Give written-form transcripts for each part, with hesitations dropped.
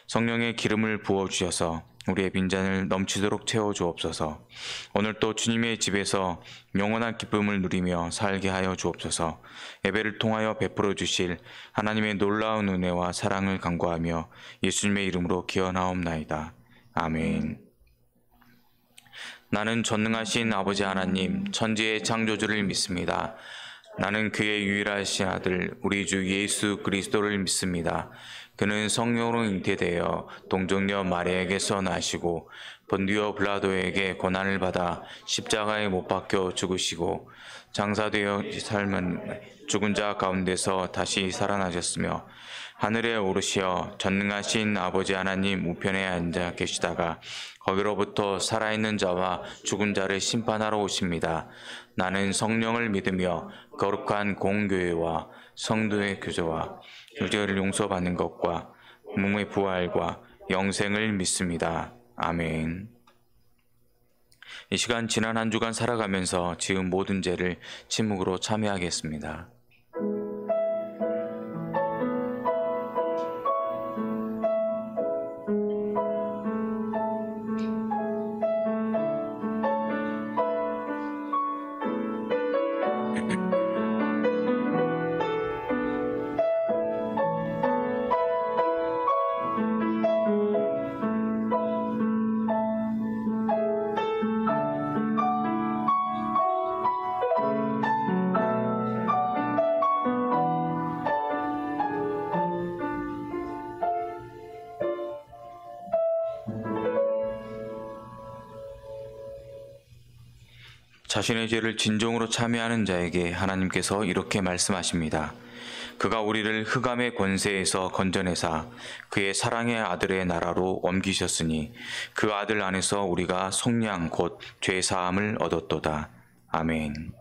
성령의 기름을 부어주셔서 우리의 빈잔을 넘치도록 채워주옵소서. 오늘 또 주님의 집에서 영원한 기쁨을 누리며 살게 하여 주옵소서. 예배를 통하여 베풀어 주실 하나님의 놀라운 은혜와 사랑을 간구하며 예수님의 이름으로 기원하옵나이다. 아멘. 나는 전능하신 아버지 하나님, 천지의 창조주를 믿습니다. 나는 그의 유일하신 아들, 우리 주 예수 그리스도를 믿습니다. 그는 성령으로 잉태되어 동정녀 마리아에게서 나시고 본디오 빌라도에게 고난을 받아 십자가에 못 박혀 죽으시고 장사되어 삶은 죽은 자 가운데서 다시 살아나셨으며 하늘에 오르시어 전능하신 아버지 하나님 우편에 앉아 계시다가 거기로부터 살아있는 자와 죽은 자를 심판하러 오십니다. 나는 성령을 믿으며 거룩한 공교회와 성도의 교제와 죄를 용서받는 것과 몸의 부활과 영생을 믿습니다. 아멘. 이 시간 지난 한 주간 살아가면서 지은 모든 죄를 침묵으로 참여하겠습니다. 자신의 죄를 진정으로 참여하는 자에게 하나님께서 이렇게 말씀하십니다. 그가 우리를 흑암의 권세에서 건져내사 그의 사랑의 아들의 나라로 옮기셨으니 그 아들 안에서 우리가 속량 곧 죄사함을 얻었도다. 아멘.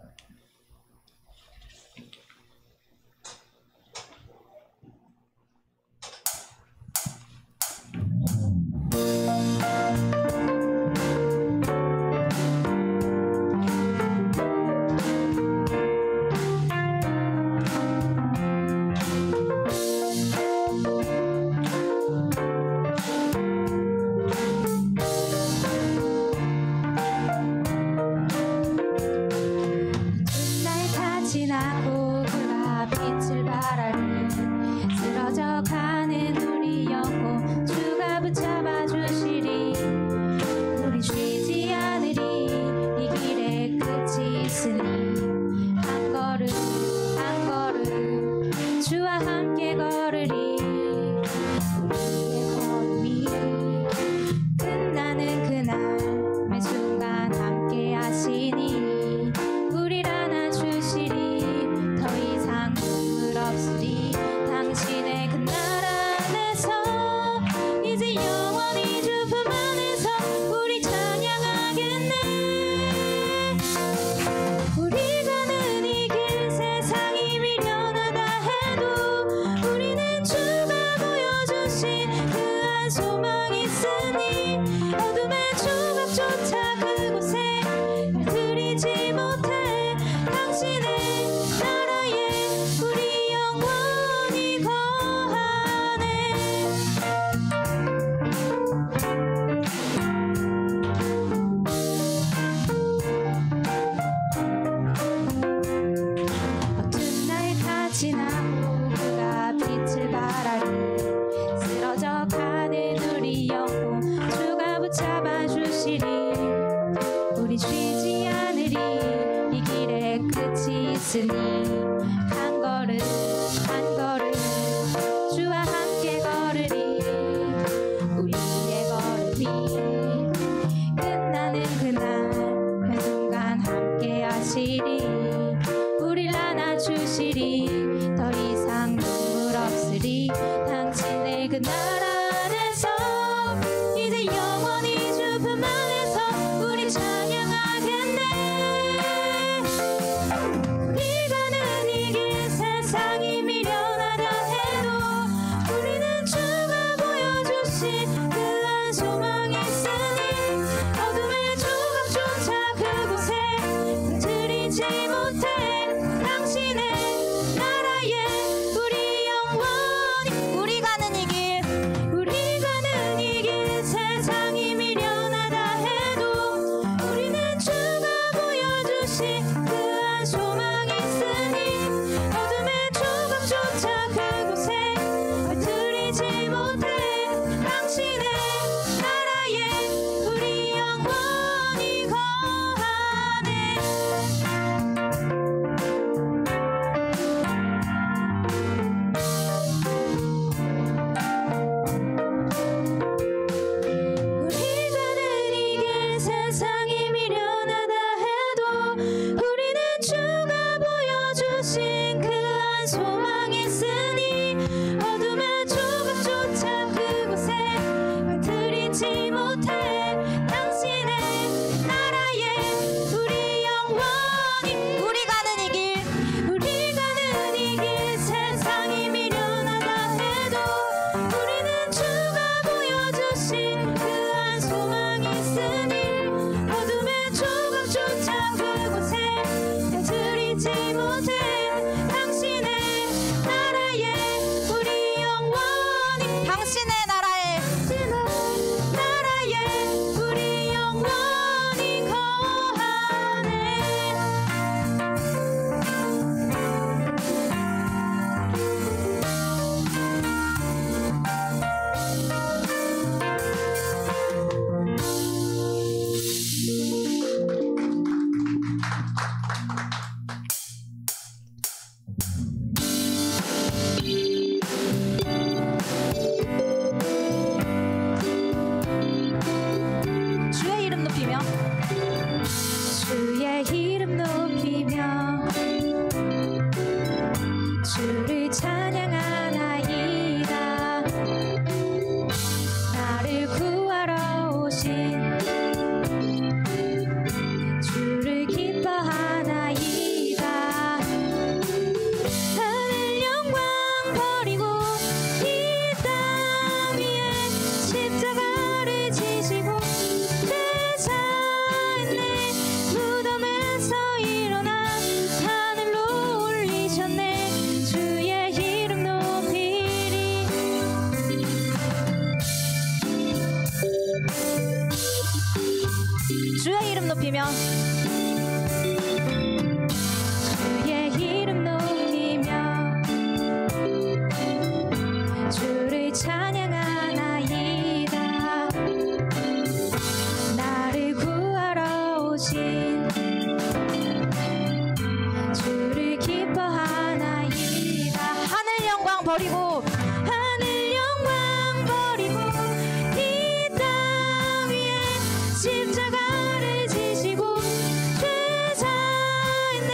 높이며 주의 이름 높이며 주를 찬양하나이다. 나를 구하러 오신 주를 기뻐하나이다. 하늘 영광 버리고 하늘 영광 버리고 이 땅 위에 십자가를 지시고 죄사했네.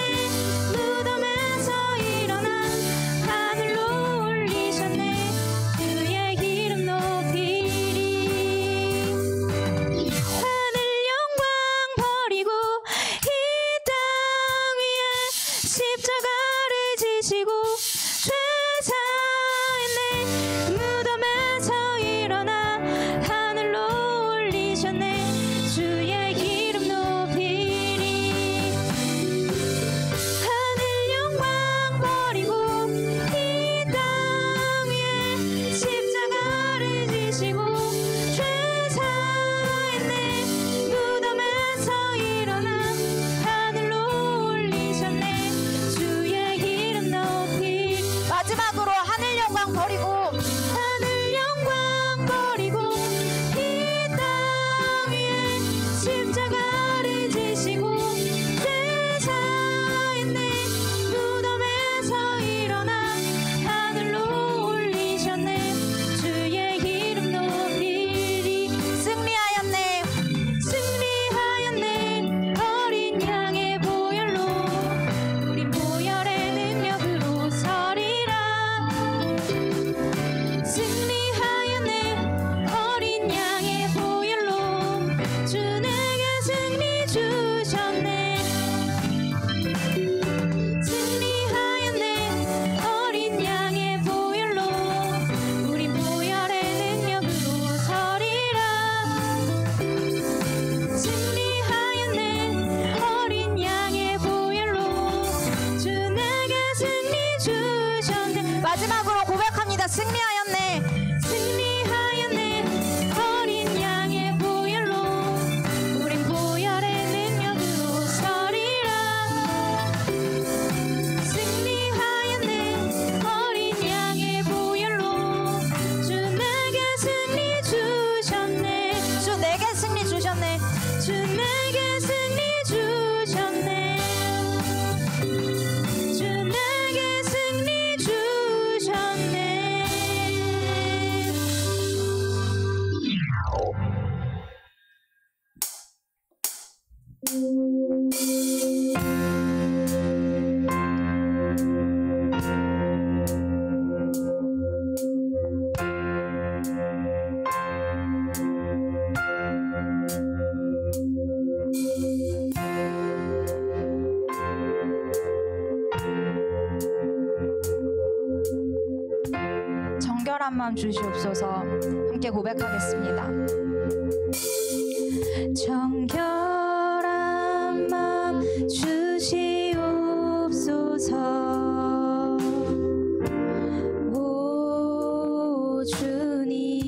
무덤에서 일어나 하늘로 올리셨네. 주의 이름 높이리. 하늘 영광 버리고 이 땅 위에 십자가를 지시고 죄사했네. 무덤에서 일어나 하늘로 올리셨네. 주의 이름 높이리. 하늘 영광 버리고 이 땅 위에 십자가를 지시고 죄사했네. 무덤에서 일어나 하늘로 올리셨네. 주의 이름 높이. 마지막으로 하늘 영광 버리고 하늘 영광 버리고 이 땅 위에 십자가를 지시고 죄사했네. 무덤에서 일어나 하늘로 올리셨네. 주의 이름 높이리. 승리하였네. 승리하였네. 어린 양의 보혈로 우린 보혈의 능력으로 서리라. 승리하였네. 어린 양의 보혈로 주 내게 승리 주셨네. 승리하였네. 어린 양의 보혈로 우린 보혈의 능력으로 서리라. 승리하였네. 어린 양의 보혈로 주 내게 승리 주셨네. 마지막으로 고백합니다. 승리하였네. 승리하였네. 어린 양의 보혈로 우린 보혈의 능력으로 서리라. 승리하였네. 어린 양의 보혈로 주 내게 승리 주셨네. 주 내게 승리 주셨네. 주 내게 승리 주셨네. 주 내게 승리 주셨네. 정결한 마음 주시옵소서. 함께 고백하겠습니다. 정결한 마음 주시옵소서. 오 주님,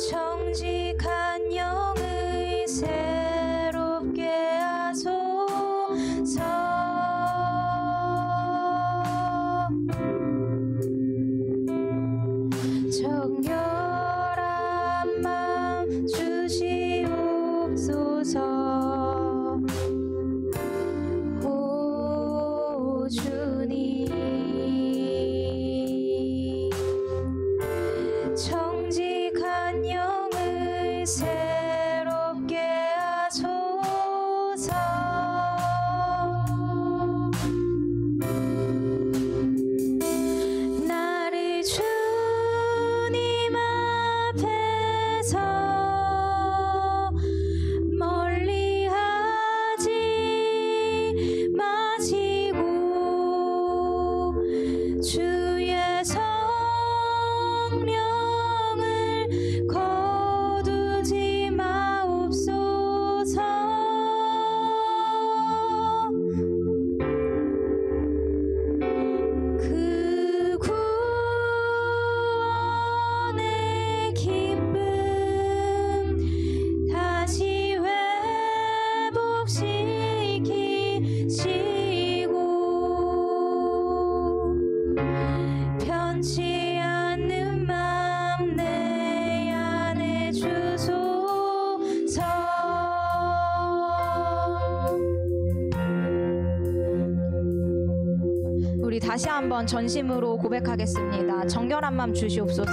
정직한 영을 새롭게 하소서. 정결한 마음 주시옵소서. 편치 않는 맘 내 안에 주소서. 우리 다시 한번 전심으로 고백하겠습니다. 정결한 맘 주시옵소서.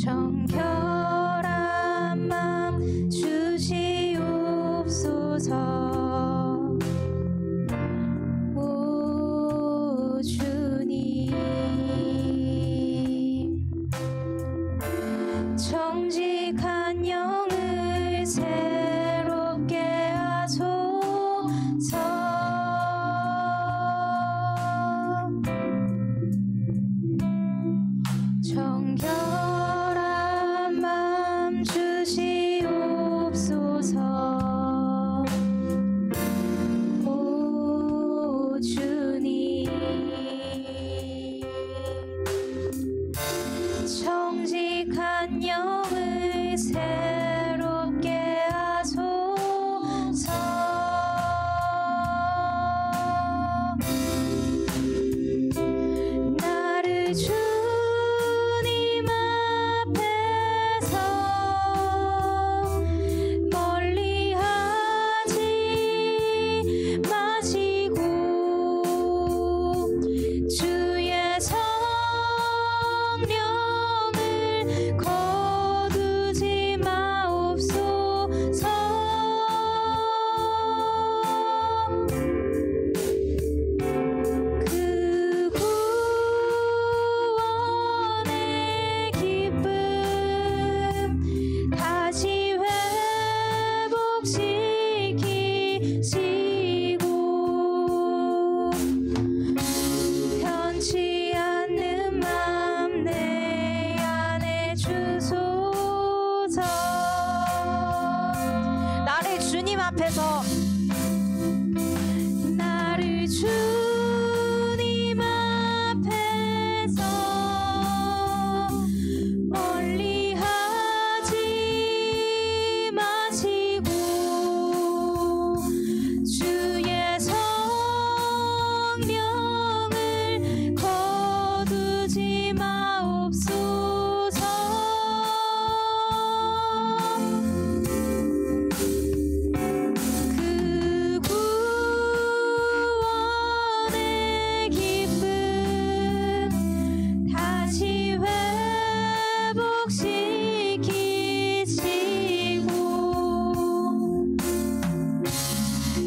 정결한 맘 주시옵소서. 오 주님, 정직한 영을 새롭게 하소서. 정결한 맘 주시옵소서. 오 주님, 정직한 영을 새롭게 하소서. 나를 주님 앞에서 멀리하지 마시고 주의 성령을 거두지 마옵소서. 그 구원의 기쁨 다시 회복시키시고 편치 않는 맘 내 안에 주소서. 나를 주님 앞에서 나를 주님 앞에서 멀리하지 마시고 주의 성령을 거두지 마옵소서. 그 구원의 기쁨 다시 회복시키시고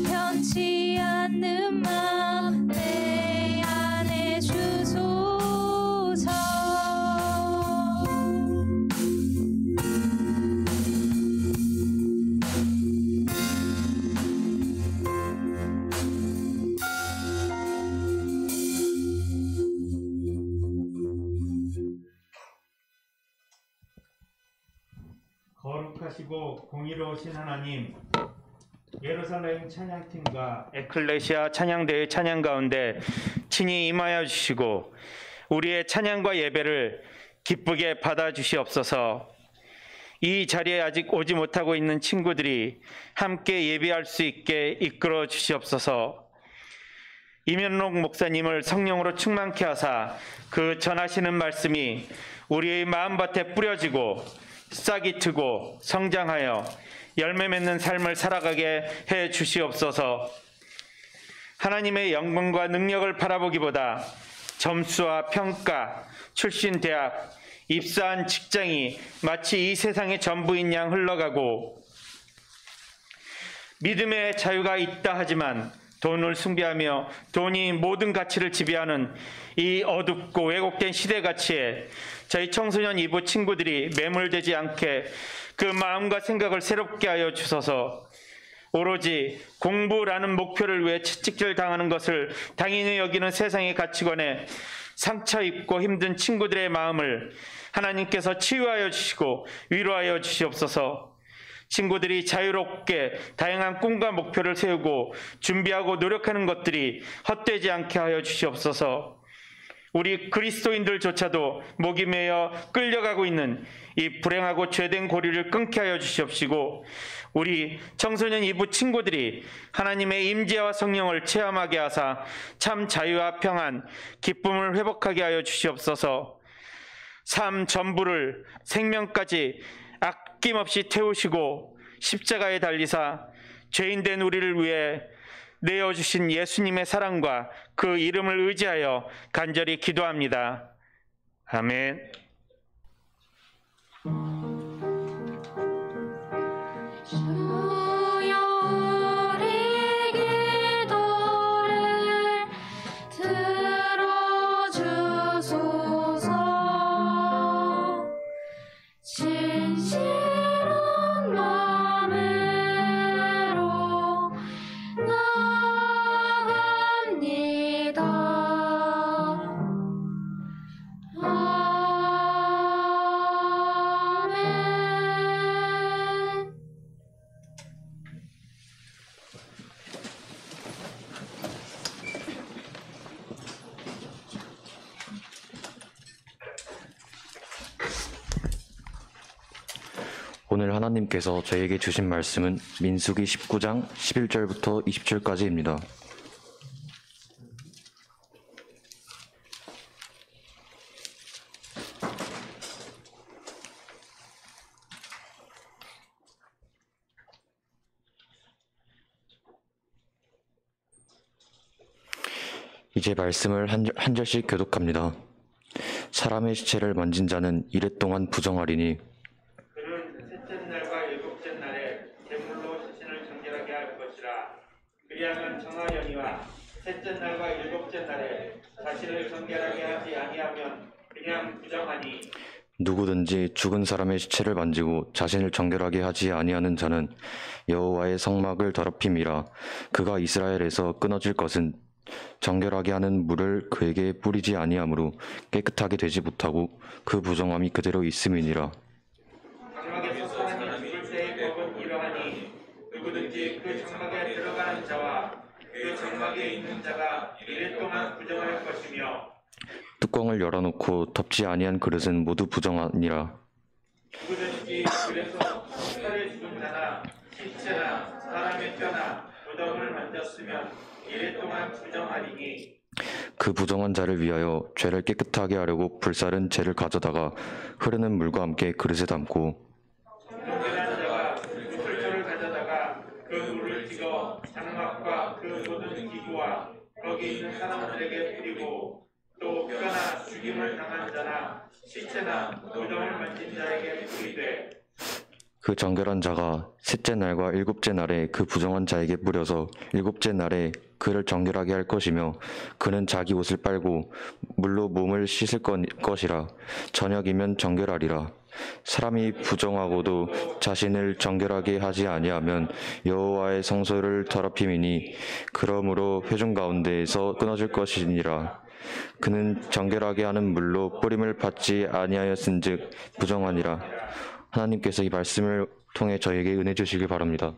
편치 않는 맘 내 안에 주소서. 거룩하시고 공의로우신 하나님, 예루살렘 찬양팀과 에클레시아 찬양대의 찬양 가운데 친히 임하여 주시고 우리의 찬양과 예배를 기쁘게 받아주시옵소서. 이 자리에 아직 오지 못하고 있는 친구들이 함께 예배할 수 있게 이끌어 주시옵소서. 이면록 목사님을 성령으로 충만케 하사 그 전하시는 말씀이 우리의 마음밭에 뿌려지고 싹이 트고 성장하여 열매 맺는 삶을 살아가게 해 주시옵소서. 하나님의 영광과 능력을 바라보기보다 점수와 평가, 출신 대학, 입사한 직장이 마치 이 세상의 전부인 양 흘러가고 믿음의 자유가 있다 하지만 돈을 숭배하며 돈이 모든 가치를 지배하는 이 어둡고 왜곡된 시대 가치에 저희 청소년 이부 친구들이 매몰되지 않게 그 마음과 생각을 새롭게 하여 주소서. 오로지 공부라는 목표를 위해 채찍질 당하는 것을 당연히 여기는 세상의 가치관에 상처 입고 힘든 친구들의 마음을 하나님께서 치유하여 주시고 위로하여 주시옵소서. 친구들이 자유롭게 다양한 꿈과 목표를 세우고 준비하고 노력하는 것들이 헛되지 않게 하여 주시옵소서. 우리 그리스도인들조차도 목이 메어 끌려가고 있는 이 불행하고 죄된 고리를 끊게 하여 주시옵시고, 우리 청소년 이부 친구들이 하나님의 임재와 성령을 체험하게 하사 참 자유와 평안, 기쁨을 회복하게 하여 주시옵소서. 삶 전부를 생명까지 아낌없이 태우시고 십자가에 달리사 죄인된 우리를 위해 내어주신 예수님의 사랑과 그 이름을 의지하여 간절히 기도합니다. 아멘. 주여 우리 기도를 들어주소서. 진실한 마음으로 나아갑니다. 아멘. 오늘 하나님께서 저에게 주신 말씀은 민수기 19장 11절부터 20절까지입니다. 이제 말씀을 한 절씩 교독합니다. 사람의 시체를 만진 자는 이래 동안 부정하리니 그는 셋째 날과 일곱째 날에 제물로 자신을 정결하게 할 것이라. 그리하면 정하려니와 셋째 날과 일곱째 날에 자신을 정결하게 하지 아니하면 그냥 부정하니. 누구든지 죽은 사람의 시체를 만지고 자신을 정결하게 하지 아니하는 자는 여호와의 성막을 더럽힘이라. 그가 이스라엘에서 끊어질 것은 정결하게 하는 물을 그에게 뿌리지 아니하므로 깨끗하게 되지 못하고 그 부정함이 그대로 있음이니라. 장막에서 사람이 죽을 때의 법은 이러하니 누구든지 그 장막에 들어가는 자와 그 장막에 있는 자가 이래 동안 부정할 것이며, 뚜껑을 열어놓고 덮지 아니한 그릇은 모두 부정하니라. 누구든지 그래서 살을 죽은 자나 시체나 사람의 뼈나 무덤을 만졌으면 이래 동안 부정하리니. 그 부정한 자를 위하여 죄를 깨끗하게 하려고 불살은 재를 가져다가 흐르는 물과 함께 그릇에 담고 정결한 자가 술초를 가져다가 그 물을 찍어 장막과 그 모든 기구와 거기 있는 사람들에게 뿌리고, 또 뼈나 죽임을 당한 자나 시체나 무덤을 만진 자에게 뿌리되, 그 정결한 자가 셋째 날과 일곱째 날에 그 부정한 자에게 뿌려서 일곱째 날에 그를 정결하게 할 것이며, 그는 자기 옷을 빨고 물로 몸을 씻을 것이라. 저녁이면 정결하리라. 사람이 부정하고도 자신을 정결하게 하지 아니하면 여호와의 성소를 더럽힘이니 그러므로 회중 가운데에서 끊어질 것이니라. 그는 정결하게 하는 물로 뿌림을 받지 아니하였은즉 부정하니라. 하나님께서 이 말씀을 통해 저에게 은혜 주시길 바랍니다.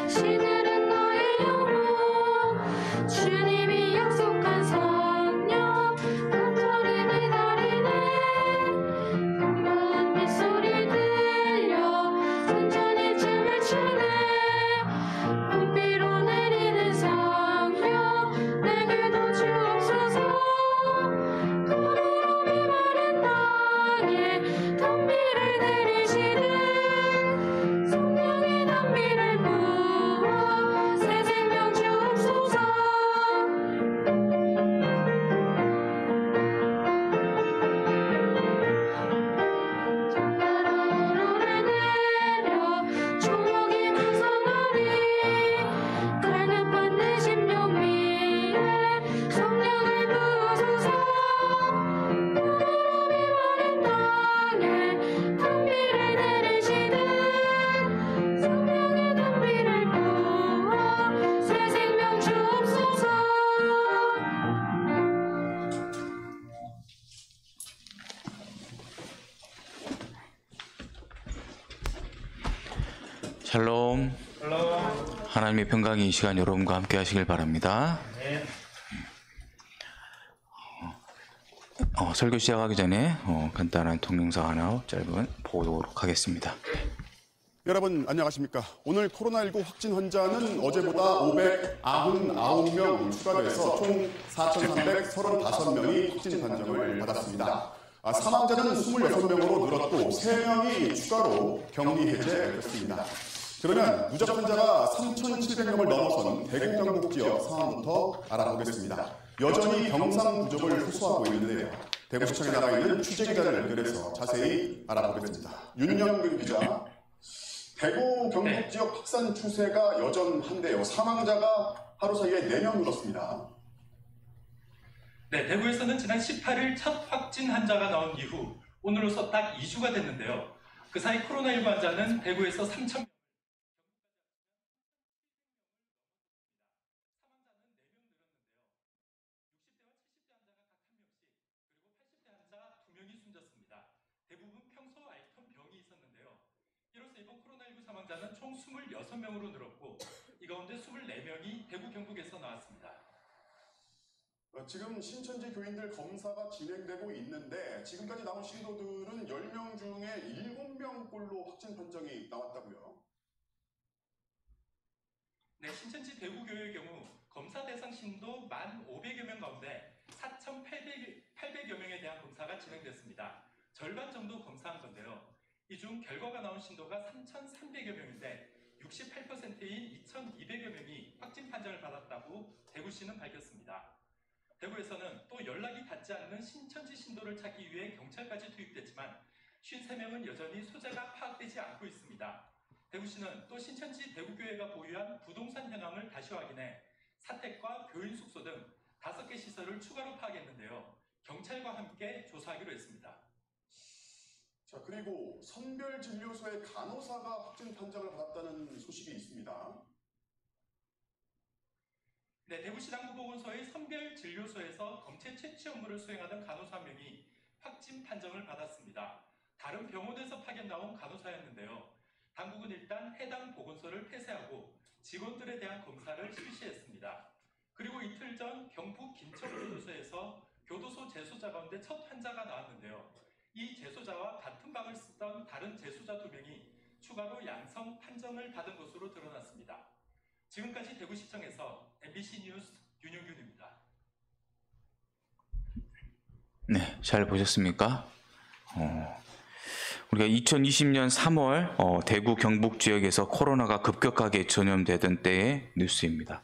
시들은 너의 영혼, 주님이 약속한 성령 간절히 기다리네. 반가운 빗소리 들려 천천히 춤을 추네. 봄비로 내리는 성령 내게도 주옵소서. 더러움이 마른 땅에 단비를 내리시는 성령의 단비를 부어 새 생명 주옵소서. 샬롬. 하나님의 평강이 이 시간 여러분과 함께 하시길 바랍니다. 설교 시작하기 전에 간단한 동영상 하나 짧은 보도록 하겠습니다. 여러분 안녕하십니까? 오늘 코로나19 확진 환자는 어제보다 599명 추가돼서 총 4,335명이 확진 판정을 받았습니다. 사망자는 26명으로 늘었고 3명이 추가로 격리 해제됐습니다. 그러면 누적 환자가 3,700명을 넘어선 대구 경북 지역 상황부터 알아보겠습니다. 여전히 병상 부족을 호소하고 있는데요. 대구시청에 나가 있는 취재기자를 연결해서 자세히 알아보겠습니다. 윤영근 기자. 대구 경북 지역 확산 추세가 여전한데요. 사망자가 하루 사이에 4명 늘었습니다. 네, 대구에서는 지난 18일 첫 확진 환자가 나온 이후 오늘로서 딱 2주가 됐는데요. 그 사이 코로나19 환자는 대구에서 3,000명, 대부분 평소 앓던 병이 있었는데요. 이로써 이번 코로나19 사망자는 총 26명으로 늘었고 이 가운데 24명이 대구 경북에서 나왔습니다. 지금 신천지 교인들 검사가 진행되고 있는데 지금까지 나온 신도들은 10명 중에 7명꼴로 확진 판정이 나왔다고요? 네, 신천지 대구교회의 경우 검사 대상 신도 1,500여 명 가운데 4,800여 명에 대한 검사가 진행됐습니다. 절반 정도 검사한 건데요. 이 중 결과가 나온 신도가 3,300여 명인데 68%인 2,200여 명이 확진 판정을 받았다고 대구시는 밝혔습니다. 대구에서는 또 연락이 닿지 않는 신천지 신도를 찾기 위해 경찰까지 투입됐지만 53명은 여전히 소재가 파악되지 않고 있습니다. 대구시는 또 신천지 대구교회가 보유한 부동산 현황을 다시 확인해 사택과 교인 숙소 등 5개 시설을 추가로 파악했는데요. 경찰과 함께 조사하기로 했습니다. 자, 그리고 선별진료소의 간호사가 확진 판정을 받았다는 소식이 있습니다. 네, 대구시 당구보건소의 선별진료소에서 검체 채취 업무를 수행하던 간호사 1명이 확진 판정을 받았습니다. 다른 병원에서 파견 나온 간호사였는데요. 당국은 일단 해당 보건소를 폐쇄하고 직원들에 대한 검사를 실시했습니다. 그리고 이틀 전 경북 김천교도소에서 교도소 재소자 가운데 첫 환자가 나왔는데요. 이 재소자와 같은 방을 쓰던 다른 재소자 2명이 추가로 양성 판정을 받은 것으로 드러났습니다. 지금까지 대구시청에서 MBC 뉴스 윤영균입니다. 네, 잘 보셨습니까? 우리가 2020년 3월 대구 경북 지역에서 코로나가 급격하게 전염되던 때의 뉴스입니다.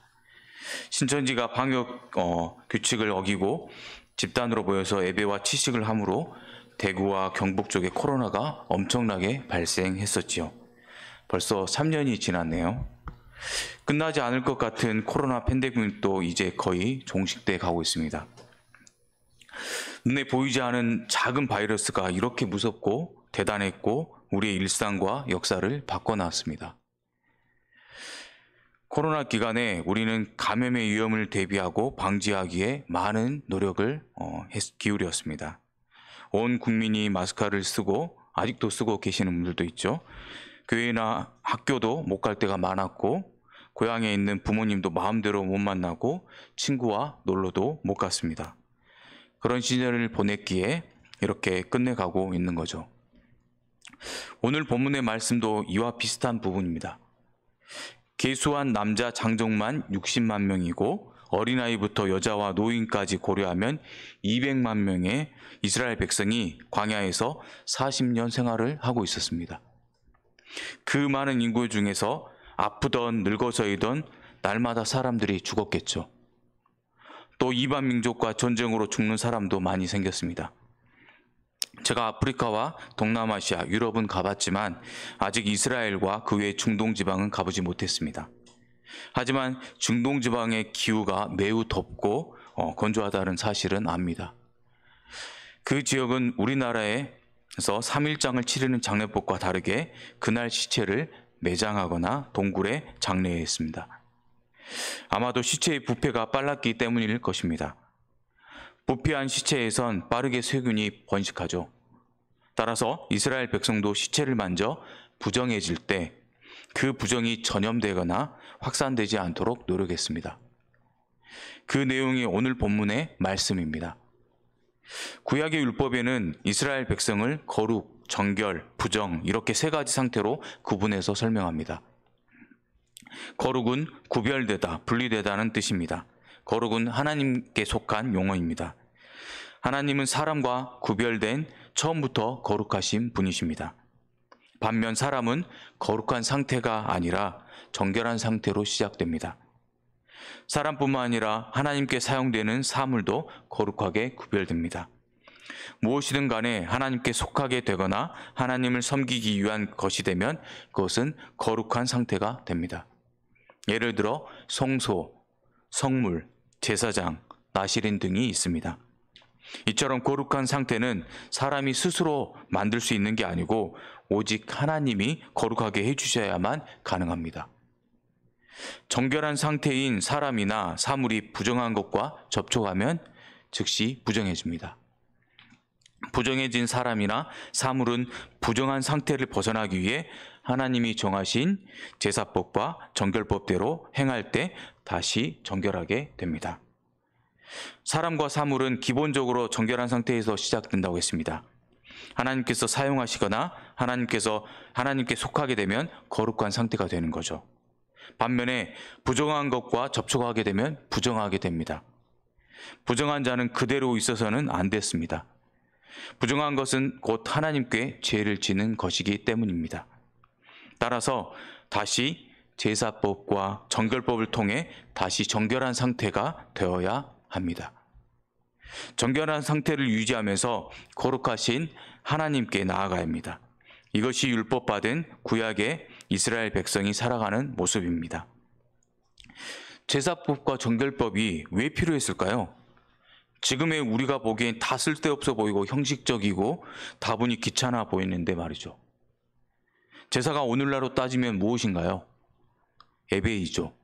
신천지가 방역 규칙을 어기고 집단으로 모여서 예배와 취식을 함으로 대구와 경북 쪽에 코로나가 엄청나게 발생했었지요. 벌써 3년이 지났네요. 끝나지 않을 것 같은 코로나 팬데믹도 이제 거의 종식돼 가고 있습니다. 눈에 보이지 않은 작은 바이러스가 이렇게 무섭고 대단했고 우리의 일상과 역사를 바꿔놨습니다. 코로나 기간에 우리는 감염의 위험을 대비하고 방지하기에 많은 노력을 기울였습니다. 온 국민이 마스크를 쓰고 아직도 쓰고 계시는 분들도 있죠. 교회나 학교도 못 갈 때가 많았고 고향에 있는 부모님도 마음대로 못 만나고 친구와 놀러도 못 갔습니다. 그런 시절을 보냈기에 이렇게 끝내가고 있는 거죠. 오늘 본문의 말씀도 이와 비슷한 부분입니다. 계수한 남자 장정만 60만 명이고 어린아이부터 여자와 노인까지 고려하면 200만 명의 이스라엘 백성이 광야에서 40년 생활을 하고 있었습니다. 그 많은 인구 중에서 아프던 늙어서이던 날마다 사람들이 죽었겠죠. 또 이방 민족과 전쟁으로 죽는 사람도 많이 생겼습니다. 제가 아프리카와 동남아시아, 유럽은 가봤지만 아직 이스라엘과 그 외 중동 지방은 가보지 못했습니다. 하지만 중동 지방의 기후가 매우 덥고 건조하다는 사실은 압니다. 그 지역은 우리나라에서 3일장을 치르는 장례법과 다르게 그날 시체를 매장하거나 동굴에 장례했습니다. 아마도 시체의 부패가 빨랐기 때문일 것입니다. 부패한 시체에선 빠르게 세균이 번식하죠. 따라서 이스라엘 백성도 시체를 만져 부정해질 때 그 부정이 전염되거나 확산되지 않도록 노력했습니다. 그 내용이 오늘 본문의 말씀입니다. 구약의 율법에는 이스라엘 백성을 거룩, 정결, 부정 이렇게 세 가지 상태로 구분해서 설명합니다. 거룩은 구별되다, 분리되다는 뜻입니다. 거룩은 하나님께 속한 용어입니다. 하나님은 사람과 구별된 처음부터 거룩하신 분이십니다. 반면 사람은 거룩한 상태가 아니라 정결한 상태로 시작됩니다. 사람뿐만 아니라 하나님께 사용되는 사물도 거룩하게 구별됩니다. 무엇이든 간에 하나님께 속하게 되거나 하나님을 섬기기 위한 것이 되면 그것은 거룩한 상태가 됩니다. 예를 들어 성소, 성물, 제사장, 나시린 등이 있습니다. 이처럼 거룩한 상태는 사람이 스스로 만들 수 있는 게 아니고 오직 하나님이 거룩하게 해주셔야만 가능합니다. 정결한 상태인 사람이나 사물이 부정한 것과 접촉하면 즉시 부정해집니다. 부정해진 사람이나 사물은 부정한 상태를 벗어나기 위해 하나님이 정하신 제사법과 정결법대로 행할 때 다시 정결하게 됩니다. 사람과 사물은 기본적으로 정결한 상태에서 시작된다고 했습니다. 하나님께서 사용하시거나 하나님께 속하게 되면 거룩한 상태가 되는 거죠. 반면에 부정한 것과 접촉하게 되면 부정하게 됩니다. 부정한 자는 그대로 있어서는 안 됐습니다. 부정한 것은 곧 하나님께 죄를 지는 것이기 때문입니다. 따라서 다시 제사법과 정결법을 통해 다시 정결한 상태가 되어야 합니다. 정결한 상태를 유지하면서 거룩하신 하나님께 나아가야 합니다. 이것이 율법받은 구약의 이스라엘 백성이 살아가는 모습입니다. 제사법과 정결법이 왜 필요했을까요? 지금의 우리가 보기엔 다 쓸데없어 보이고 형식적이고 다분히 귀찮아 보이는데 말이죠. 제사가 오늘날로 따지면 무엇인가요? 예배이죠.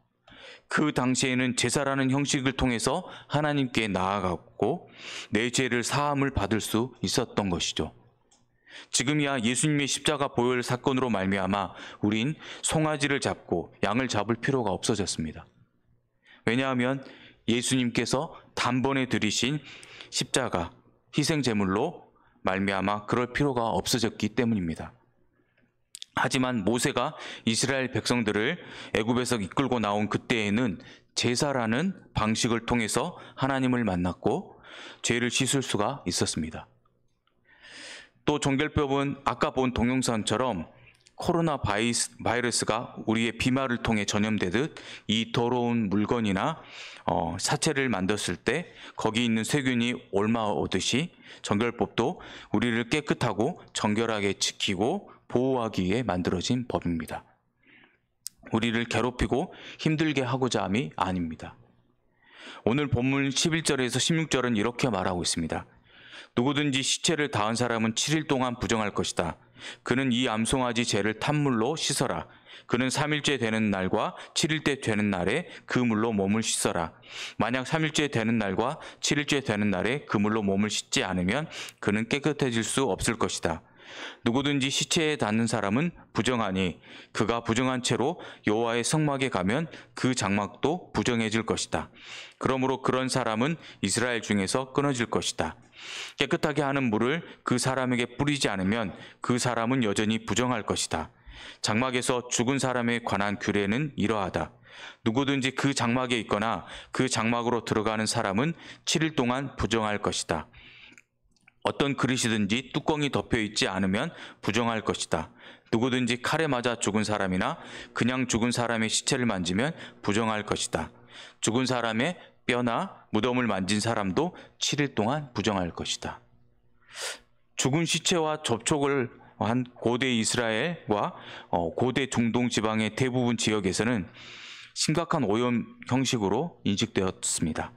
그 당시에는 제사라는 형식을 통해서 하나님께 나아갔고 내 죄를 사함을 받을 수 있었던 것이죠. 지금이야 예수님의 십자가 보혈 사건으로 말미암아 우린 송아지를 잡고 양을 잡을 필요가 없어졌습니다. 왜냐하면 예수님께서 단번에 들이신 십자가 희생 제물로 말미암아 그럴 필요가 없어졌기 때문입니다. 하지만 모세가 이스라엘 백성들을 애굽에서 이끌고 나온 그때에는 제사라는 방식을 통해서 하나님을 만났고 죄를 씻을 수가 있었습니다. 또 정결법은 아까 본 동영상처럼 코로나 바이러스가 우리의 비말을 통해 전염되듯 이 더러운 물건이나 사체를 만졌을 때 거기 있는 세균이 옮아오듯이 정결법도 우리를 깨끗하고 정결하게 지키고 보호하기 위해 만들어진 법입니다. 우리를 괴롭히고 힘들게 하고자 함이 아닙니다. 오늘 본문 11절에서 16절은 이렇게 말하고 있습니다. 누구든지 시체를 다한 사람은 7일 동안 부정할 것이다. 그는 이 암송아지 죄를 탄물로 씻어라. 그는 3일째 되는 날과 7일째 되는 날에 그 물로 몸을 씻어라. 만약 3일째 되는 날과 7일째 되는 날에 그 물로 몸을 씻지 않으면 그는 깨끗해질 수 없을 것이다. 누구든지 시체에 닿는 사람은 부정하니 그가 부정한 채로 여호와의 성막에 가면 그 장막도 부정해질 것이다. 그러므로 그런 사람은 이스라엘 중에서 끊어질 것이다. 깨끗하게 하는 물을 그 사람에게 뿌리지 않으면 그 사람은 여전히 부정할 것이다. 장막에서 죽은 사람에 관한 규례는 이러하다. 누구든지 그 장막에 있거나 그 장막으로 들어가는 사람은 7일 동안 부정할 것이다. 어떤 그릇이든지 뚜껑이 덮여있지 않으면 부정할 것이다. 누구든지 칼에 맞아 죽은 사람이나 그냥 죽은 사람의 시체를 만지면 부정할 것이다. 죽은 사람의 뼈나 무덤을 만진 사람도 7일 동안 부정할 것이다. 죽은 시체와 접촉을 한 고대 이스라엘과 고대 중동 지방의 대부분 지역에서는 심각한 오염 형식으로 인식되었습니다.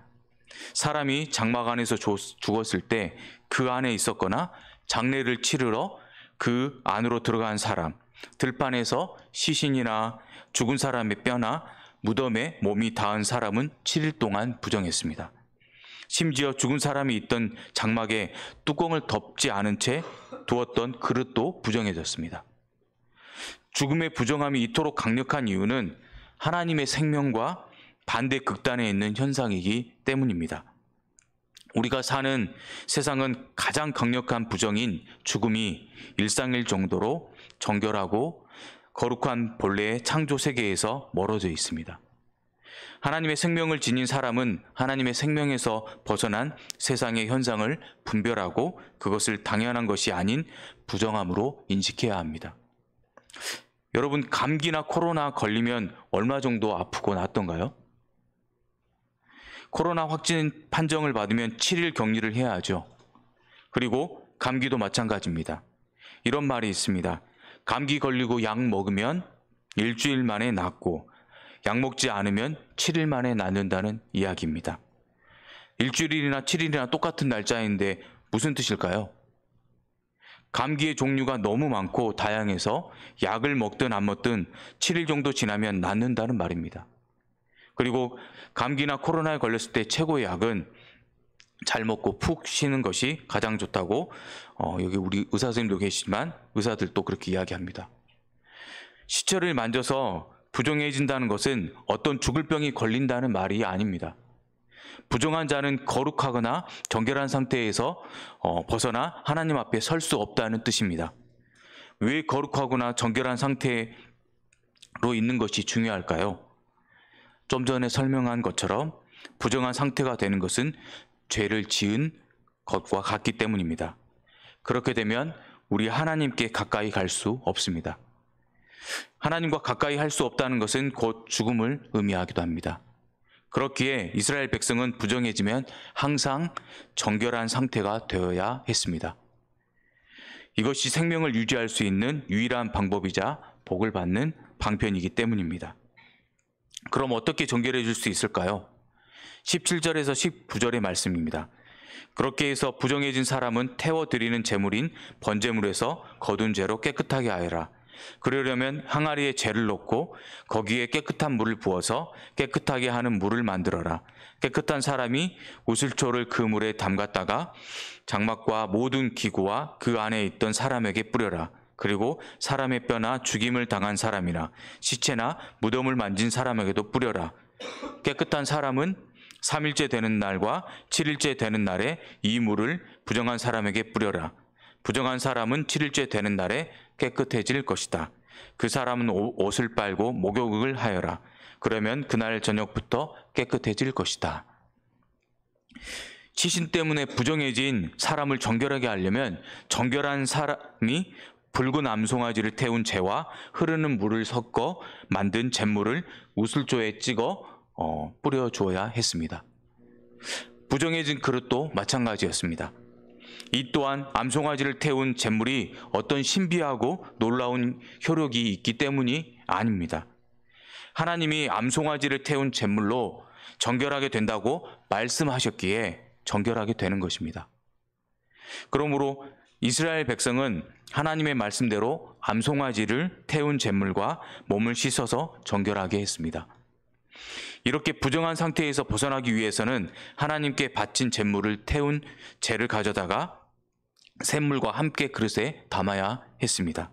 사람이 장막 안에서 죽었을 때 그 안에 있었거나 장례를 치르러 그 안으로 들어간 사람, 들판에서 시신이나 죽은 사람의 뼈나 무덤에 몸이 닿은 사람은 7일 동안 부정했습니다. 심지어 죽은 사람이 있던 장막에 뚜껑을 덮지 않은 채 두었던 그릇도 부정해졌습니다. 죽음의 부정함이 이토록 강력한 이유는 하나님의 생명과 반대 극단에 있는 현상이기 때문입니다. 우리가 사는 세상은 가장 강력한 부정인 죽음이 일상일 정도로 정결하고 거룩한 본래의 창조 세계에서 멀어져 있습니다. 하나님의 생명을 지닌 사람은 하나님의 생명에서 벗어난 세상의 현상을 분별하고 그것을 당연한 것이 아닌 부정함으로 인식해야 합니다. 여러분, 감기나 코로나 걸리면 얼마 정도 아프고 낫던가요? 코로나 확진 판정을 받으면 7일 격리를 해야 하죠. 그리고 감기도 마찬가지입니다. 이런 말이 있습니다. 감기 걸리고 약 먹으면 일주일 만에 낫고 약 먹지 않으면 7일 만에 낫는다는 이야기입니다. 일주일이나 7일이나 똑같은 날짜인데 무슨 뜻일까요? 감기의 종류가 너무 많고 다양해서 약을 먹든 안 먹든 7일 정도 지나면 낫는다는 말입니다. 그리고 감기나 코로나에 걸렸을 때 최고의 약은 잘 먹고 푹 쉬는 것이 가장 좋다고 여기 우리 의사 선생님도 계시지만 의사들도 그렇게 이야기합니다. 시체를 만져서 부정해진다는 것은 어떤 죽을 병이 걸린다는 말이 아닙니다. 부정한 자는 거룩하거나 정결한 상태에서 벗어나 하나님 앞에 설 수 없다는 뜻입니다. 왜 거룩하거나 정결한 상태로 있는 것이 중요할까요? 좀 전에 설명한 것처럼 부정한 상태가 되는 것은 죄를 지은 것과 같기 때문입니다. 그렇게 되면 우리 하나님께 가까이 갈 수 없습니다. 하나님과 가까이 할 수 없다는 것은 곧 죽음을 의미하기도 합니다. 그렇기에 이스라엘 백성은 부정해지면 항상 정결한 상태가 되어야 했습니다. 이것이 생명을 유지할 수 있는 유일한 방법이자 복을 받는 방편이기 때문입니다. 그럼 어떻게 정결해질 수 있을까요? 17절에서 19절의 말씀입니다. 그렇게 해서 부정해진 사람은 태워드리는 제물인 번제물에서 거둔 죄로 깨끗하게 하여라. 그러려면 항아리에 죄를 넣고 거기에 깨끗한 물을 부어서 깨끗하게 하는 물을 만들어라. 깨끗한 사람이 우슬초를 그 물에 담갔다가 장막과 모든 기구와 그 안에 있던 사람에게 뿌려라. 그리고 사람의 뼈나 죽임을 당한 사람이나 시체나 무덤을 만진 사람에게도 뿌려라. 깨끗한 사람은 3일째 되는 날과 7일째 되는 날에 이 물을 부정한 사람에게 뿌려라. 부정한 사람은 7일째 되는 날에 깨끗해질 것이다. 그 사람은 옷을 빨고 목욕을 하여라. 그러면 그날 저녁부터 깨끗해질 것이다. 시신 때문에 부정해진 사람을 정결하게 하려면 정결한 사람이 붉은 암송아지를 태운 재와 흐르는 물을 섞어 만든 잿물을 우슬조에 찍어 뿌려주어야 했습니다. 부정해진 그릇도 마찬가지였습니다. 이 또한 암송아지를 태운 잿물이 어떤 신비하고 놀라운 효력이 있기 때문이 아닙니다. 하나님이 암송아지를 태운 잿물로 정결하게 된다고 말씀하셨기에 정결하게 되는 것입니다. 그러므로 이스라엘 백성은 하나님의 말씀대로 암송아지를 태운 잿물과 몸을 씻어서 정결하게 했습니다. 이렇게 부정한 상태에서 벗어나기 위해서는 하나님께 바친 잿물을 태운 재를 가져다가 샘물과 함께 그릇에 담아야 했습니다.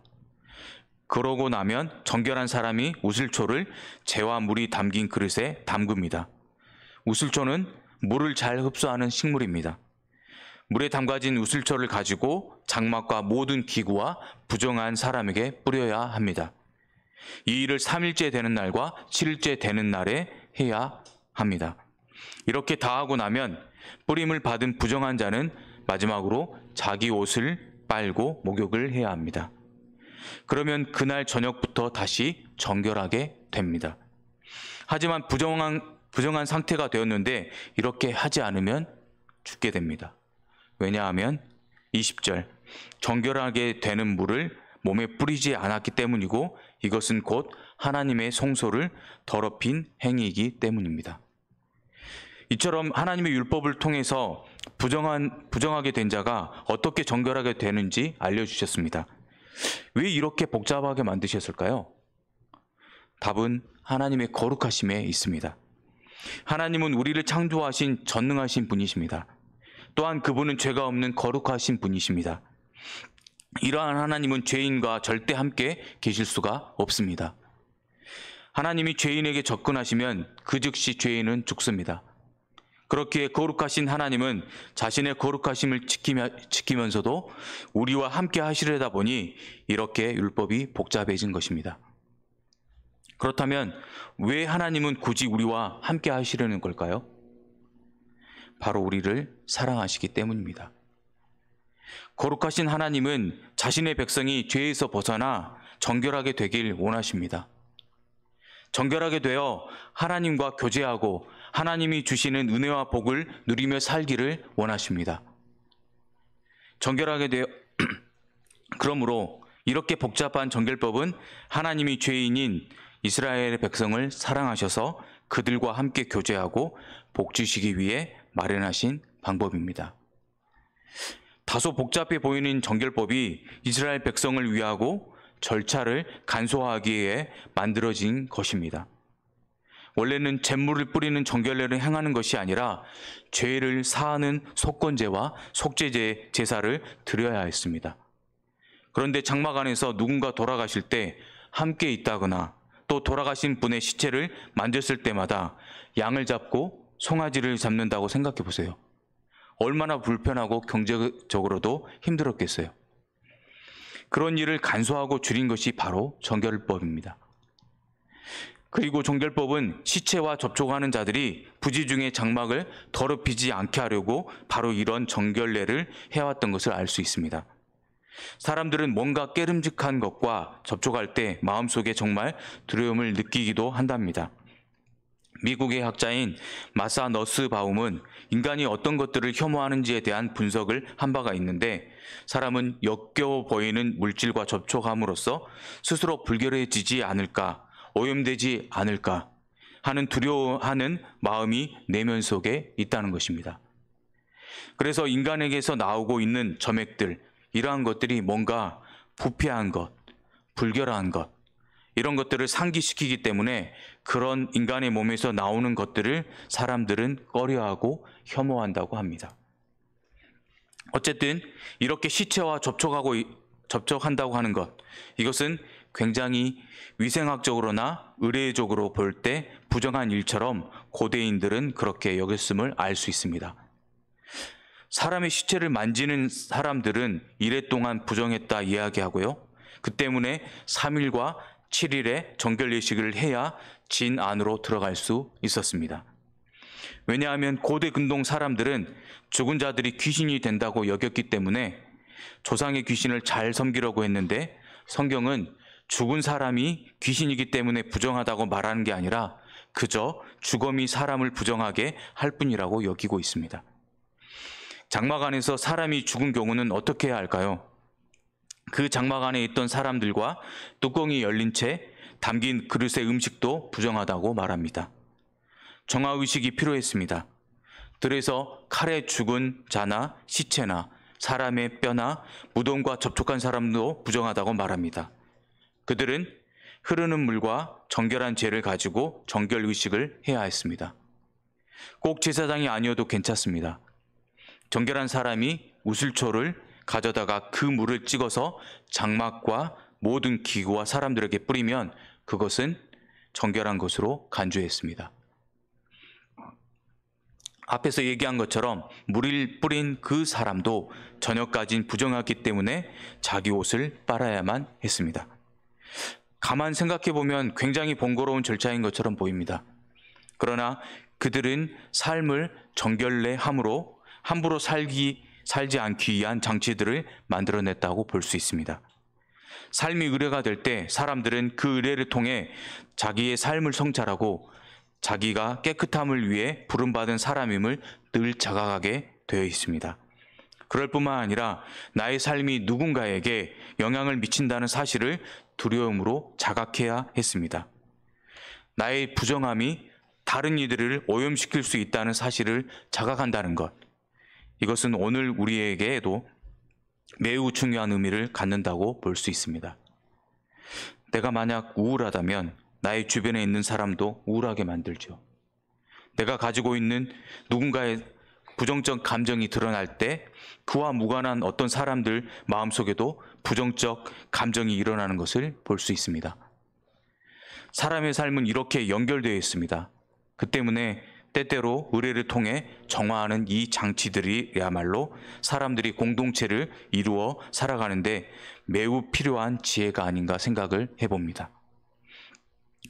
그러고 나면 정결한 사람이 우슬초를 재와 물이 담긴 그릇에 담급니다. 우슬초는 물을 잘 흡수하는 식물입니다. 물에 담가진 우슬초를 가지고 장막과 모든 기구와 부정한 사람에게 뿌려야 합니다. 이 일을 3일째 되는 날과 7일째 되는 날에 해야 합니다. 이렇게 다 하고 나면 뿌림을 받은 부정한 자는 마지막으로 자기 옷을 빨고 목욕을 해야 합니다. 그러면 그날 저녁부터 다시 정결하게 됩니다. 하지만 부정한 상태가 되었는데 이렇게 하지 않으면 죽게 됩니다. 왜냐하면 20절 정결하게 되는 물을 몸에 뿌리지 않았기 때문이고 이것은 곧 하나님의 성소를 더럽힌 행위이기 때문입니다. 이처럼 하나님의 율법을 통해서 부정하게 된 자가 어떻게 정결하게 되는지 알려주셨습니다. 왜 이렇게 복잡하게 만드셨을까요? 답은 하나님의 거룩하심에 있습니다. 하나님은 우리를 창조하신 전능하신 분이십니다. 또한 그분은 죄가 없는 거룩하신 분이십니다. 이러한 하나님은 죄인과 절대 함께 계실 수가 없습니다. 하나님이 죄인에게 접근하시면 그 즉시 죄인은 죽습니다. 그렇기에 거룩하신 하나님은 자신의 거룩하심을 지키면서도 우리와 함께 하시려다 보니 이렇게 율법이 복잡해진 것입니다. 그렇다면 왜 하나님은 굳이 우리와 함께 하시려는 걸까요? 바로 우리를 사랑하시기 때문입니다. 거룩하신 하나님은 자신의 백성이 죄에서 벗어나 정결하게 되길 원하십니다. 정결하게 되어 하나님과 교제하고 하나님이 주시는 은혜와 복을 누리며 살기를 원하십니다. 정결하게 되어 그러므로 이렇게 복잡한 정결법은 하나님이 죄인인 이스라엘의 백성을 사랑하셔서 그들과 함께 교제하고 복 주시기 위해 마련하신 방법입니다. 다소 복잡해 보이는 정결법이 이스라엘 백성을 위하고 절차를 간소화하기 위해 만들어진 것입니다. 원래는 잿물을 뿌리는 정결례를 행하는 것이 아니라 죄를 사하는 속건제와 속죄제 제사를 드려야 했습니다. 그런데 장막 안에서 누군가 돌아가실 때 함께 있다거나 또 돌아가신 분의 시체를 만졌을 때마다 양을 잡고 송아지를 잡는다고 생각해 보세요. 얼마나 불편하고 경제적으로도 힘들었겠어요. 그런 일을 간소하고 줄인 것이 바로 정결법입니다. 그리고 정결법은 시체와 접촉하는 자들이 부지 중에 장막을 더럽히지 않게 하려고 바로 이런 정결례를 해왔던 것을 알 수 있습니다. 사람들은 뭔가 깨름직한 것과 접촉할 때 마음속에 정말 두려움을 느끼기도 한답니다. 미국의 학자인 마사 너스바움은 인간이 어떤 것들을 혐오하는지에 대한 분석을 한 바가 있는데, 사람은 역겨워 보이는 물질과 접촉함으로써 스스로 불결해지지 않을까, 오염되지 않을까 하는 두려워하는 마음이 내면 속에 있다는 것입니다. 그래서 인간에게서 나오고 있는 점액들, 이러한 것들이 뭔가 부패한 것, 불결한 것, 이런 것들을 상기시키기 때문에 그런 인간의 몸에서 나오는 것들을 사람들은 꺼려하고 혐오한다고 합니다. 어쨌든 이렇게 시체와 접촉한다고 하는 것, 이것은 굉장히 위생학적으로나 의례적으로 볼 때 부정한 일처럼 고대인들은 그렇게 여겼음을 알 수 있습니다. 사람의 시체를 만지는 사람들은 이래 동안 부정했다 이야기하고요. 그 때문에 3일과 7일에 정결 예식을 해야 진 안으로 들어갈 수 있었습니다. 왜냐하면 고대 근동 사람들은 죽은 자들이 귀신이 된다고 여겼기 때문에 조상의 귀신을 잘 섬기려고 했는데, 성경은 죽은 사람이 귀신이기 때문에 부정하다고 말하는 게 아니라 그저 죽음이 사람을 부정하게 할 뿐이라고 여기고 있습니다. 장막 안에서 사람이 죽은 경우는 어떻게 해야 할까요? 그 장막 안에 있던 사람들과 뚜껑이 열린 채 담긴 그릇의 음식도 부정하다고 말합니다. 정화의식이 필요했습니다. 들에서 칼에 죽은 자나 시체나 사람의 뼈나 무덤과 접촉한 사람도 부정하다고 말합니다. 그들은 흐르는 물과 정결한 재를 가지고 정결의식을 해야 했습니다. 꼭 제사장이 아니어도 괜찮습니다. 정결한 사람이 우슬초를 가져다가 그 물을 찍어서 장막과 모든 기구와 사람들에게 뿌리면 그것은 정결한 것으로 간주했습니다. 앞에서 얘기한 것처럼 물을 뿌린 그 사람도 저녁까지는 부정하기 때문에 자기 옷을 빨아야만 했습니다. 가만 생각해 보면 굉장히 번거로운 절차인 것처럼 보입니다. 그러나 그들은 삶을 정결례함으로 함부로 살지 않기 위한 장치들을 만들어냈다고 볼 수 있습니다. 삶이 의례가 될 때 사람들은 그 의례를 통해 자기의 삶을 성찰하고 자기가 깨끗함을 위해 부름받은 사람임을 늘 자각하게 되어 있습니다. 그럴 뿐만 아니라 나의 삶이 누군가에게 영향을 미친다는 사실을 두려움으로 자각해야 했습니다. 나의 부정함이 다른 이들을 오염시킬 수 있다는 사실을 자각한다는 것, 이것은 오늘 우리에게도 매우 중요한 의미를 갖는다고 볼 수 있습니다. 내가 만약 우울하다면 나의 주변에 있는 사람도 우울하게 만들죠. 내가 가지고 있는 누군가의 부정적 감정이 드러날 때 그와 무관한 어떤 사람들 마음속에도 부정적 감정이 일어나는 것을 볼 수 있습니다. 사람의 삶은 이렇게 연결되어 있습니다. 그 때문에 때때로 의례를 통해 정화하는 이 장치들이야말로 사람들이 공동체를 이루어 살아가는데 매우 필요한 지혜가 아닌가 생각을 해봅니다.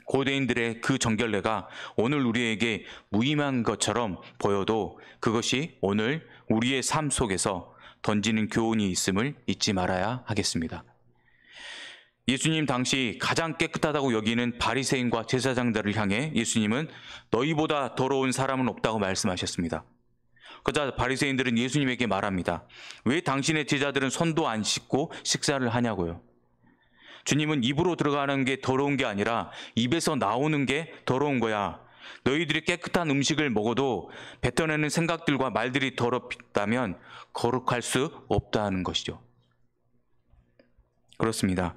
고대인들의 그 정결례가 오늘 우리에게 무의미한 것처럼 보여도 그것이 오늘 우리의 삶 속에서 던지는 교훈이 있음을 잊지 말아야 하겠습니다. 예수님 당시 가장 깨끗하다고 여기는 바리새인과 제사장들을 향해 예수님은 너희보다 더러운 사람은 없다고 말씀하셨습니다. 그러자 바리새인들은 예수님에게 말합니다. 왜 당신의 제자들은 손도 안 씻고 식사를 하냐고요. 주님은 입으로 들어가는 게 더러운 게 아니라 입에서 나오는 게 더러운 거야. 너희들이 깨끗한 음식을 먹어도 뱉어내는 생각들과 말들이 더럽다면 거룩할 수 없다는 것이죠. 그렇습니다.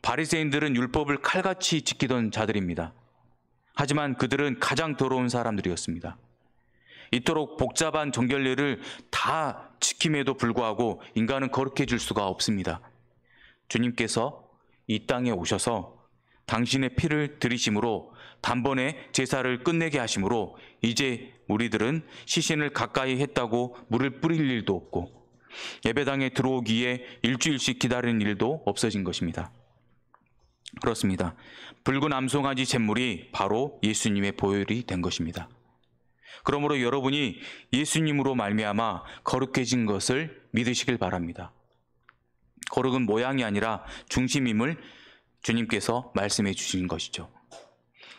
바리새인들은 율법을 칼같이 지키던 자들입니다. 하지만 그들은 가장 더러운 사람들이었습니다. 이토록 복잡한 정결례를 다 지킴에도 불구하고 인간은 거룩해질 수가 없습니다. 주님께서 이 땅에 오셔서 당신의 피를 들이심으로 단번에 제사를 끝내게 하심으로 이제 우리들은 시신을 가까이 했다고 물을 뿌릴 일도 없고 예배당에 들어오기에 일주일씩 기다리는 일도 없어진 것입니다. 그렇습니다. 붉은 암송아지 잿물이 바로 예수님의 보혈이 된 것입니다. 그러므로 여러분이 예수님으로 말미암아 거룩해진 것을 믿으시길 바랍니다. 거룩은 모양이 아니라 중심임을 주님께서 말씀해 주신 것이죠.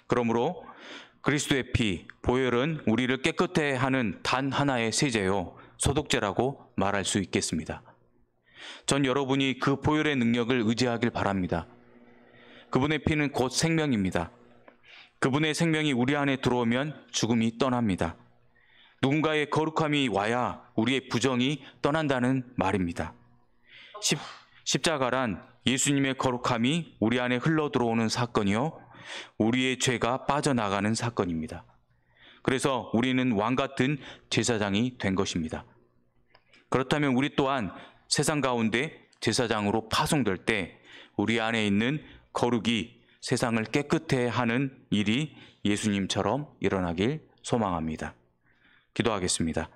그러므로 그리스도의 피, 보혈은 우리를 깨끗해 하는 단 하나의 세제요, 소독제라고 말할 수 있겠습니다. 전 여러분이 그 보혈의 능력을 의지하길 바랍니다. 그분의 피는 곧 생명입니다. 그분의 생명이 우리 안에 들어오면 죽음이 떠납니다. 누군가의 거룩함이 와야 우리의 부정이 떠난다는 말입니다. 십자가란 예수님의 거룩함이 우리 안에 흘러 들어오는 사건이요, 우리의 죄가 빠져나가는 사건입니다. 그래서 우리는 왕 같은 제사장이 된 것입니다. 그렇다면 우리 또한 세상 가운데 제사장으로 파송될 때 우리 안에 있는 거룩이 세상을 깨끗해 하는 일이 예수님처럼 일어나길 소망합니다. 기도하겠습니다.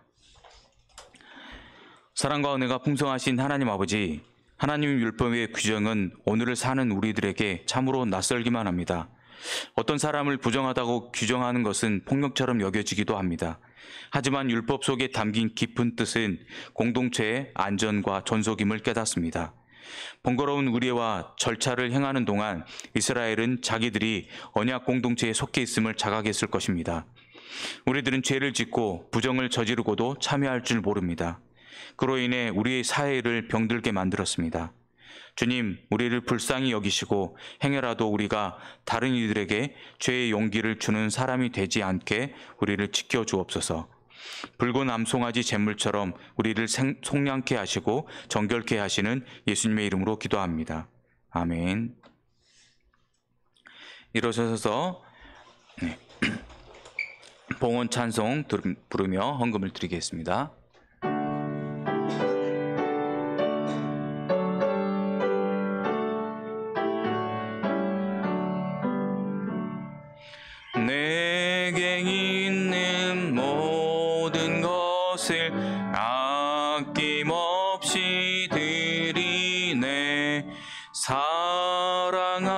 사랑과 은혜가 풍성하신 하나님 아버지, 하나님 율법의 규정은 오늘을 사는 우리들에게 참으로 낯설기만 합니다. 어떤 사람을 부정하다고 규정하는 것은 폭력처럼 여겨지기도 합니다. 하지만 율법 속에 담긴 깊은 뜻은 공동체의 안전과 존속임을 깨닫습니다. 번거로운 의례와 절차를 행하는 동안 이스라엘은 자기들이 언약 공동체에 속해 있음을 자각했을 것입니다. 우리들은 죄를 짓고 부정을 저지르고도 참여할 줄 모릅니다. 그로 인해 우리의 사회를 병들게 만들었습니다. 주님, 우리를 불쌍히 여기시고 행여라도 우리가 다른 이들에게 죄의 용기를 주는 사람이 되지 않게 우리를 지켜주옵소서. 붉은 암송아지 잿물처럼 우리를 속량케 하시고 정결케 하시는 예수님의 이름으로 기도합니다. 아멘. 일어서서 봉헌 찬송 부르며 헌금을 드리겠습니다. 내게 있는 모든 것을 아낌없이 드리네. 사랑하고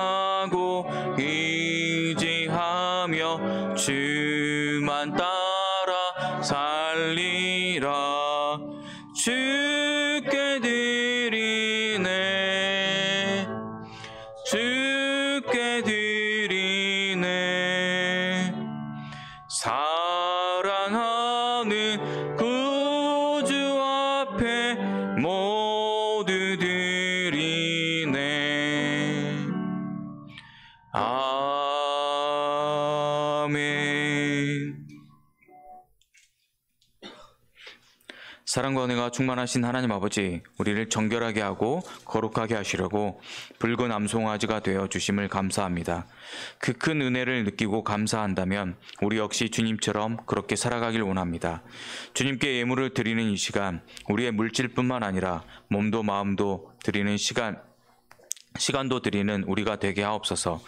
의지하며 주만 따라 살리라. 주께 드리네. 주께 드리네. 사랑하는 구주 앞에 모두 드리네. 아멘. 사랑과 은혜가 충만하신 하나님 아버지, 우리를 정결하게 하고 거룩하게 하시려고 붉은 암송아지가 되어 주심을 감사합니다. 그 큰 은혜를 느끼고 감사한다면 우리 역시 주님처럼 그렇게 살아가길 원합니다. 주님께 예물을 드리는 이 시간, 우리의 물질뿐만 아니라 몸도 마음도 드리는 시간도 드리는 우리가 되게 하옵소서.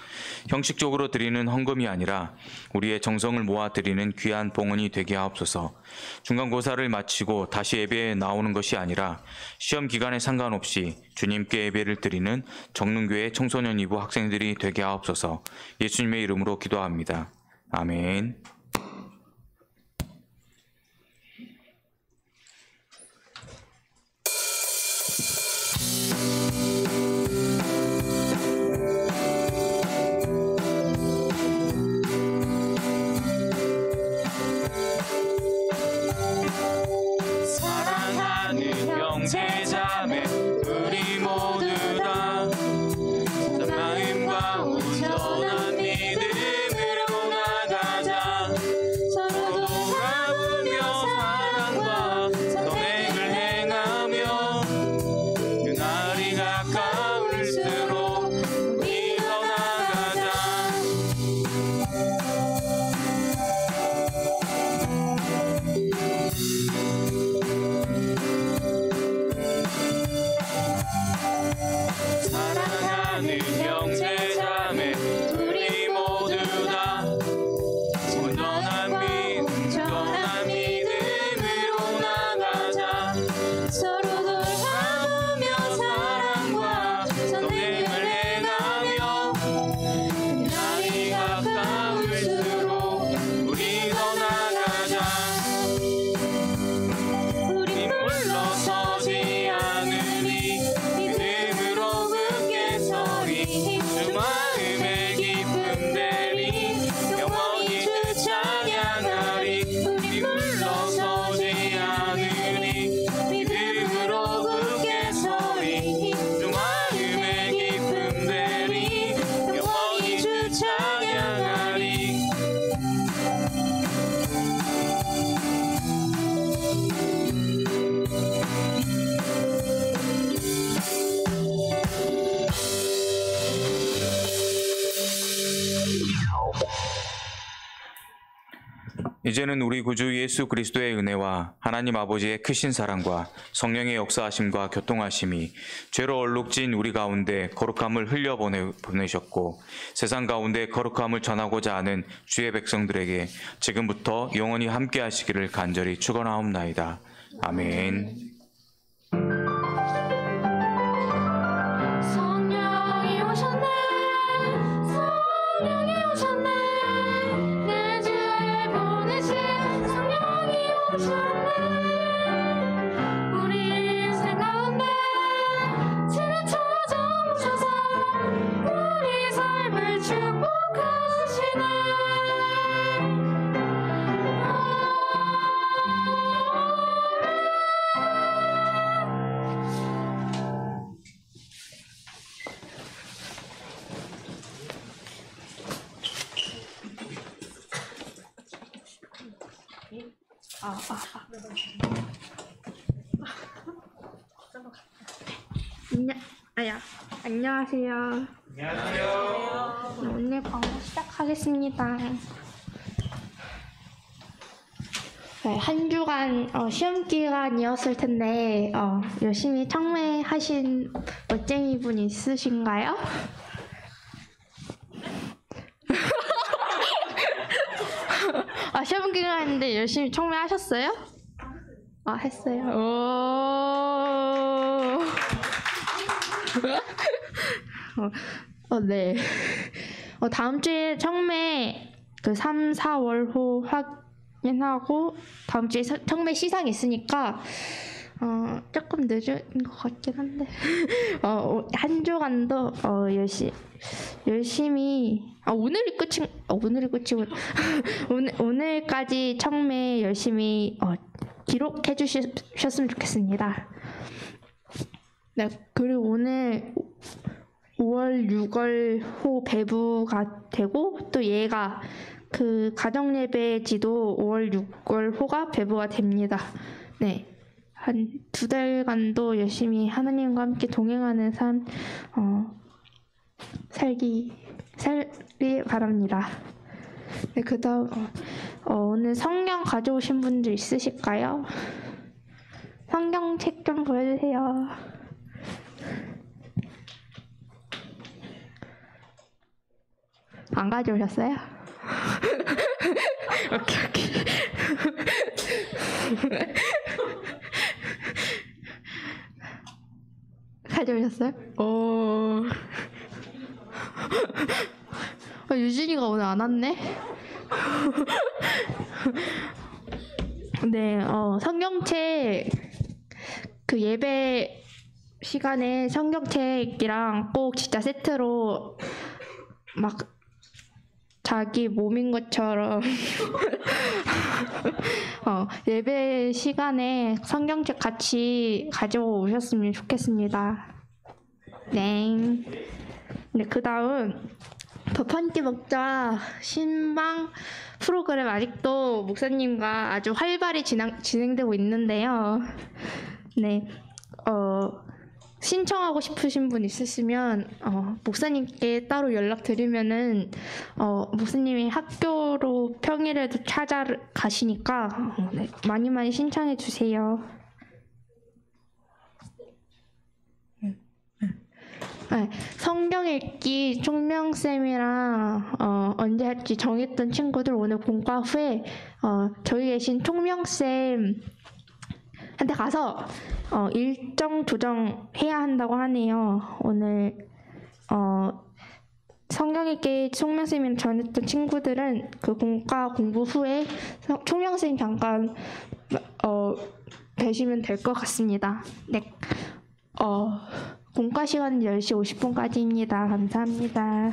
형식적으로 드리는 헌금이 아니라 우리의 정성을 모아 드리는 귀한 봉헌이 되게 하옵소서. 중간고사를 마치고 다시 예배에 나오는 것이 아니라 시험 기간에 상관없이 주님께 예배를 드리는 정릉교회 청소년 2부 학생들이 되게 하옵소서. 예수님의 이름으로 기도합니다. 아멘. 사랑하는 형제자매 우리 모두 다 마음과 온전한 믿음으로 나가자. 서로 돌아보며 사랑과 선행을 행하며 그날이 가까울수록 우리 더 나가자. 사랑하는 형제자매 우리 모두 다 온전한 믿음으로 나가자. 서로 돌아보며 사랑과 선행을 행하며 날이 가까울수록 우리 더 나가자. 우리 물러서지 않으니 믿음으로 굳게 서리. 주 마음의 기쁨 대리 영원히 주 찬양하리. 우리 물러서지 않으니 믿음으로 굳게 서리. 주 마음의 기쁨 대리 영원히 주 찬양하리. 이제는 우리 구주 예수 그리스도의 은혜와 하나님 아버지의 크신 사랑과 성령의 역사하심과 교통하심이 죄로 얼룩진 우리 가운데 거룩함을 흘려보내셨고 세상 가운데 거룩함을 전하고자 하는 주의 백성들에게 지금부터 영원히 함께 하시기를 간절히 축원하옵나이다. 아멘. 성령이 오셨네. 성령이 오셨네. 내 주에 보내신 성령이 오셨네. 우리 인생 가운데 진을 찾아오셔서 우리 삶을 축복하시네. 안녕하세요. 안녕하세요. 오늘 광고 시작하겠습니다. 네, 한 주간 시험 기간이었을 텐데 열심히 청매하신 멋쟁이 분 있으신가요? 시험 기간인데 열심히 청매하셨어요? 했어요. 오. 네. 다음 주에 청매 3, 4월호 확인하고 다음 주에 청매 시상이 있으니까 조금 늦은 것 같긴 한데 한 주간도 열심히 오늘이 끝이고 오늘까지 청매 열심히 기록해 주셨으면 좋겠습니다. 네, 그리고 오늘 5월 6월 호 배부가 되고 또 얘가 가정예배지도 5월 6월 호가 배부가 됩니다. 네. 한 2달간도 열심히 하나님과 함께 동행하는 삶 살기 바랍니다. 네, 그다음 오늘 성경 가져오신 분들 있으실까요? 성경책 좀 보여주세요. 안 가져오셨어요? 오케이. 가져오셨어요? 오. 유진이가 오늘 안 왔네? 네, 성경책 그 예배 시간에 성경책이랑 꼭 진짜 세트로 막 자기 몸인 것처럼 예배 시간에 성경책 같이 가져오셨으면 좋겠습니다. 네. 네, 그 다음 밥 한 끼 먹자 신방 프로그램 아직도 목사님과 아주 활발히 진행되고 있는데요. 네, 신청하고 싶으신 분 있으시면 목사님께 따로 연락드리면은 목사님이 학교로 평일에도 찾아가시니까 네, 많이 신청해 주세요. 네, 성경 읽기 총명쌤이랑 언제 할지 정했던 친구들 오늘 공과 후에 저희 계신 총명쌤한테 가서 일정 조정해야 한다고 하네요. 오늘 성경 읽기 총명쌤이랑 전했던 친구들은 그 공과 공부 후에 총명쌤 잠깐 뵈시면 될 것 같습니다. 네. 공과 시간은 10시 50분까지입니다. 감사합니다.